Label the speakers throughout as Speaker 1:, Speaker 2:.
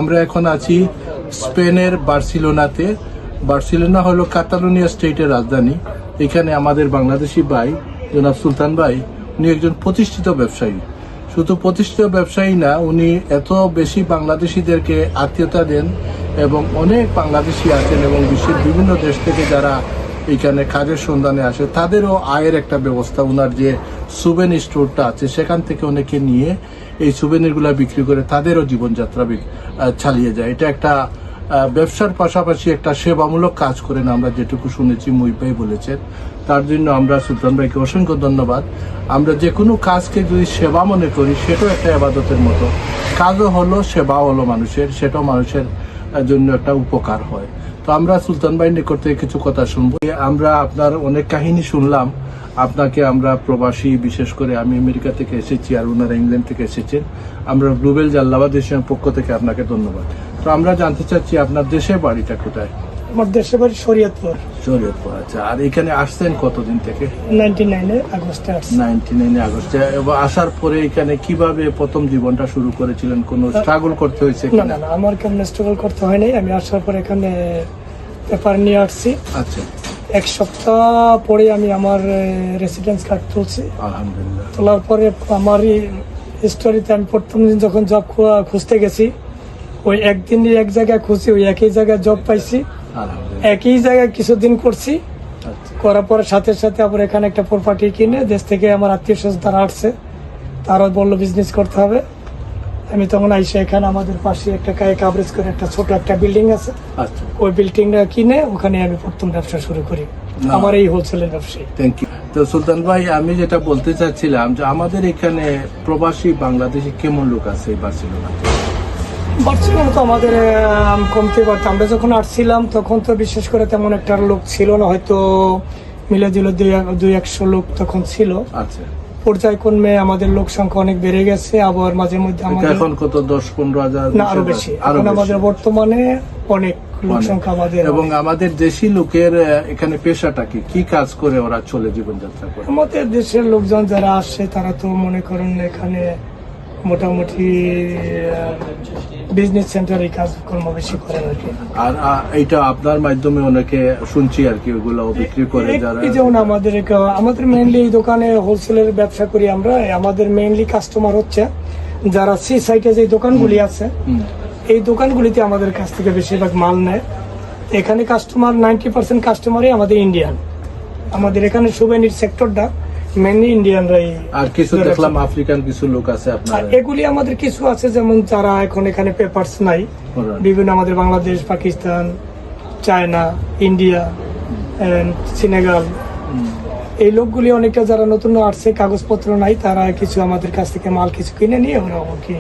Speaker 1: আমরা এখন আছি স্পেনের বার্সিলোনাতে। বার্সিলোনা হলো কাতালোনিয়া স্টেটের রাজধানী। এখানে আমাদের বাংলাদেশি ভাই জনাব সুলতান ভাই, উনি একজন প্রতিষ্ঠিত ব্যবসায়ী। শুধু প্রতিষ্ঠিত ব্যবসায়ী না, উনি এত বেশি বাংলাদেশিদেরকে আত্মীয়তা দেন এবং অনেক বাংলাদেশি আছেন এবং বিশ্বের বিভিন্ন দেশ থেকে যারা এখানে কাজের সন্ধানে আসে তাদেরও আয়ের একটা ব্যবস্থা। ওনার যে সুভেনির স্টোরটা আছে সেখান থেকে অনেকে নিয়ে এই সুভেনিরগুলো বিক্রি করে তাদেরও জীবনযাত্রা চালিয়ে যায়। এটা একটা ব্যবসার পাশাপাশি একটা সেবামূলক কাজ করেন, আমরা যেটুকু শুনেছি মুহিব ভাই বলেছেন। তার জন্য আমরা সুলতান ভাইকে অসংখ্য ধন্যবাদ। আমরা যে কোনো কাজকে যদি সেবা মনে করি সেটাও একটা ইবাদতের মতো। কাজও হলো, সেবা হলো মানুষের, সেটাও মানুষের জন্য একটা উপকার হয়। তো আমরা সুলতান ভাই নিকট থেকে কিছু কথা শুনবো। আমরা আপনার অনেক কাহিনী শুনলাম। আপনাকে আমরা প্রবাসী, বিশেষ করে আমি আমেরিকা থেকে এসেছি আর ওনারা ইংল্যান্ড থেকে এসেছেন। আমরা গ্লোবাল জাল্লাবাদ এশিয়ার পক্ষ থেকে আপনাকে ধন্যবাদ। তো আমরা জানতে চাচ্ছি আপনার দেশের বাড়িটা কোথায়?
Speaker 2: আমার দেশের বাড়ি শরীয়তপুর।
Speaker 1: শরীয়তপুর, আচ্ছা। আর এখানে আসছেন কতদিন থেকে?
Speaker 2: 99 আগস্টে আসছি।
Speaker 1: 99 আগস্টে। এবং আসার পরে এখানে কিভাবে প্রথম জীবনটা শুরু করেছিলেন? কোনো স্ট্রাগল করতে হয়েছে
Speaker 2: না না না, আমার কেমন স্ট্রাগল করতে হয় নাই। আমি আসার পর এখানে পেপার নিয়ে আসছি।
Speaker 1: আচ্ছা।
Speaker 2: এক সপ্তাহ পরে আমি আমার রেসিডেন্স কার্ড তুলছি।
Speaker 1: আলহামদুলিল্লাহ।
Speaker 2: তোলার পরে আমার স্টোরিতে আমি প্রথম দিন যখন জব খুঁজতে গেছি, ওই একদিনই এক জায়গায় খুঁজছি, ওই একই জায়গায় জব পাইছি।
Speaker 1: আলহামদুলিল্লাহ।
Speaker 2: একই জায়গায় কিছুদিন করছি।
Speaker 1: আচ্ছা।
Speaker 2: করার পরে সাথে সাথে আবার এখানে একটা প্রপার্টি কিনে দেশ থেকে আমার আত্মীয় স্বজন তারা আসছে, তারা বললো বিজনেস করতে হবে। আমি তখন আইসে এখানে আমাদের পাশে একটা কায়ে কাভারেজ করে একটা ছোট একটা বিল্ডিং আছে,
Speaker 1: আচ্ছা।
Speaker 2: ওই বিল্ডিংটা কিনে ওখানে আমি প্রথম ব্যবসা শুরু করি, আমার এই হোলসেলের ব্যবসায়ী।
Speaker 1: Thank you. তো সুলতান ভাই, আমি যেটা বলতে চাচ্ছিলাম যে আমাদের এখানে প্রবাসী বাংলাদেশি কেমন লোক আছে এই বার্সিলোনাতে?
Speaker 2: বার্সিলোনা তো আমাদের কমতে পারতো। আমরা যখন আসছিলাম তখন তো বিশেষ করে তেমন একটা লোক ছিল না, হয়তো মিলে দিল 200 লোক তখন ছিল।
Speaker 1: আচ্ছা।
Speaker 2: পর্যায়ক্রমে আমাদের লোক সংখ্যা অনেক বেড়ে গেছে। আবার মাঝে মধ্যে আমাদের
Speaker 1: এখন কত, 10-15 হাজার?
Speaker 2: না, আরো বেশি। এখন আমাদের বর্তমানে অনেক লোক সংখ্যা আমাদের।
Speaker 1: এবং আমাদের দেশি লোকের এখানে পেশাটা কি, কি কাজ করে ওরা চলে জীবনযাত্রা করে?
Speaker 2: আমাদের দেশের লোকজন যারা আসছে তারা তো মনে করেন এখানে মোটামুটি বিজনেস সেন্টারে কাজকর্ম বেশি করেন আর কি।
Speaker 1: আর এইটা আপনার মাধ্যমে অনেকে শুনছি আর কি, ওগুলো বিক্রি করে যারা।
Speaker 2: যেমন আমাদের মেইনলি এই দোকানে হোলসেলের ব্যবসা করি আমরা। আমাদের মেইনলি কাস্টমার হচ্ছে যারা সি সাইটে যে দোকানগুলি আছে, এই দোকানগুলিতে আমাদের কাছ থেকে বেশিরভাগ মাল নেয়। এখানে কাস্টমার 90% কাস্টমারই আমাদের ইন্ডিয়ান। আমাদের এখানে সুভেনির সেক্টরটা মেইনলি ইন্ডিয়ানরাই।
Speaker 1: আর কিছু দেখলাম আফ্রিকান কিছু লোক আছে আপনার।
Speaker 2: এগুলি আমাদের কিছু আছে, যেমন যারা এখন এখানে পেপারস নাই, বিভিন্ন আমাদের Bangladesh, Pakistan, China, India, Senegal, এই লোকগুলি অনেকটা যারা নতুন আসছে, কাগজপত্র নাই, তারা কিছু আমাদের কাছ থেকে মাল কিছু কিনে নিয়ে ওরা কি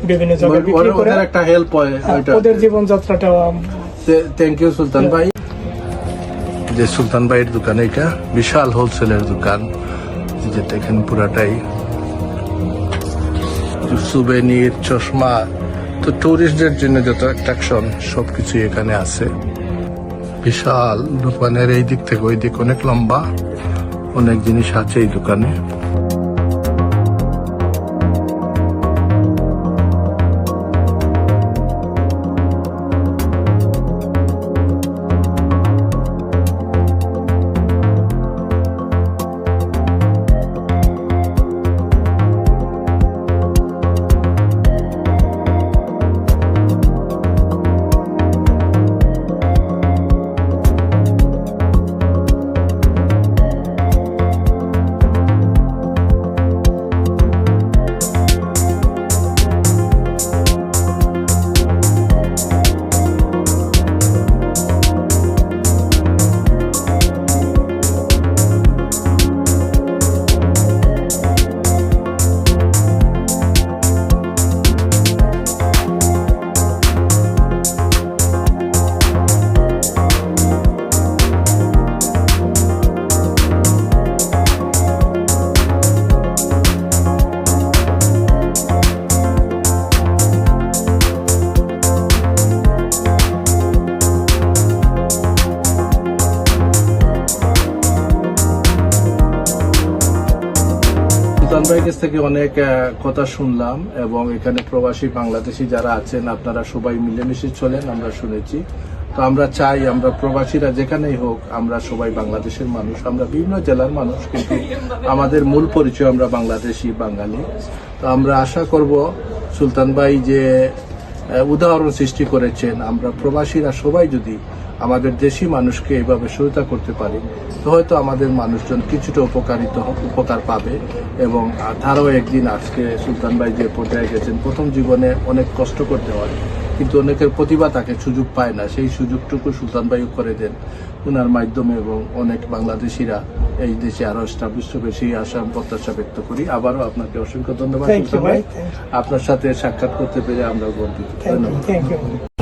Speaker 2: বিভিন্ন জায়গায় বিক্রি করে।
Speaker 1: একটা হেল্প হয়
Speaker 2: ওদের জীবনযাত্রাটা।
Speaker 1: থ্যাংক ইউ সুলতান ভাই। যে সুলতান ভাইয়ের দোকান, এটা বিশাল হোলসেলের দোকান, যেটা এখানে পুরাটাই সুভেনির, চশমা, তো টুরিস্টদের জন্য যত অ্যাট্রাকশন সবকিছু এখানে আছে। বিশাল দোকানের এই দিক থেকে ওই দিক অনেক লম্বা, অনেক জিনিস আছে এই দোকানে। ভাইয়ের কাছ থেকে অনেক কথা শুনলাম, এবং এখানে প্রবাসী বাংলাদেশি যারা আছেন আপনারা সবাই মিলেমিশে চলেন, আমরা শুনেছি। তো আমরা চাই আমরা প্রবাসীরা যেখানেই হোক, আমরা সবাই বাংলাদেশের মানুষ, আমরা বিভিন্ন জেলার মানুষ, কিন্তু আমাদের মূল পরিচয় আমরা বাংলাদেশি বাঙালি। তো আমরা আশা করব সুলতান ভাই যে উদাহরণ সৃষ্টি করেছেন, আমরা প্রবাসীরা সবাই যদি আমাদের দেশি মানুষকে এইভাবে সহায়তা করতে পারি, তো হয়তো আমাদের মানুষজন কিছুটা উপকার পাবে। এবং তারাও একদিন, আজকে সুলতান ভাই যে পর্যায়ে গেছেন, প্রথম জীবনে অনেক কষ্ট করতে হয়, কিন্তু অনেকের প্রতিভা তাকে সুযোগ পায় না, সেই সুযোগটুকু সুলতান ভাইও করে দেন ওনার মাধ্যমে, এবং অনেক বাংলাদেশিরা এই দেশে আরো এস্টাবলিশ হবে সেই আশা প্রত্যাশা ব্যক্ত করি। আবারও আপনাকে অসংখ্য ধন্যবাদ
Speaker 2: Thank you,
Speaker 1: সুলতান ভাই,
Speaker 2: ভাই।
Speaker 1: আপনার সাথে সাক্ষাৎ করতে পেরে আমরা গর্বিত। ধন্যবাদ।
Speaker 2: Thank you.